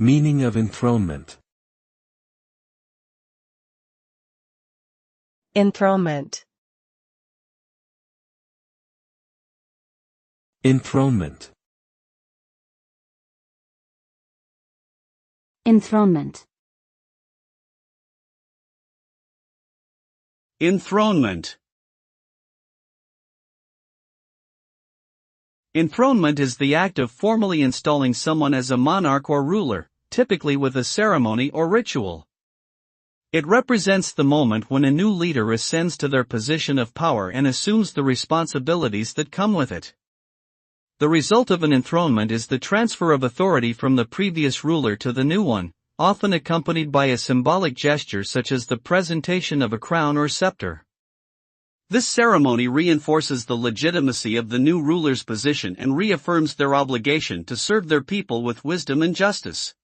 Meaning of enthronement. Enthronement. Enthronement. Enthronement. Enthronement. Enthronement is the act of formally installing someone as a monarch or ruler, typically with a ceremony or ritual. It represents the moment when a new leader ascends to their position of power and assumes the responsibilities that come with it. The result of an enthronement is the transfer of authority from the previous ruler to the new one, often accompanied by a symbolic gesture such as the presentation of a crown or scepter. This ceremony reinforces the legitimacy of the new ruler's position and reaffirms their obligation to serve their people with wisdom and justice.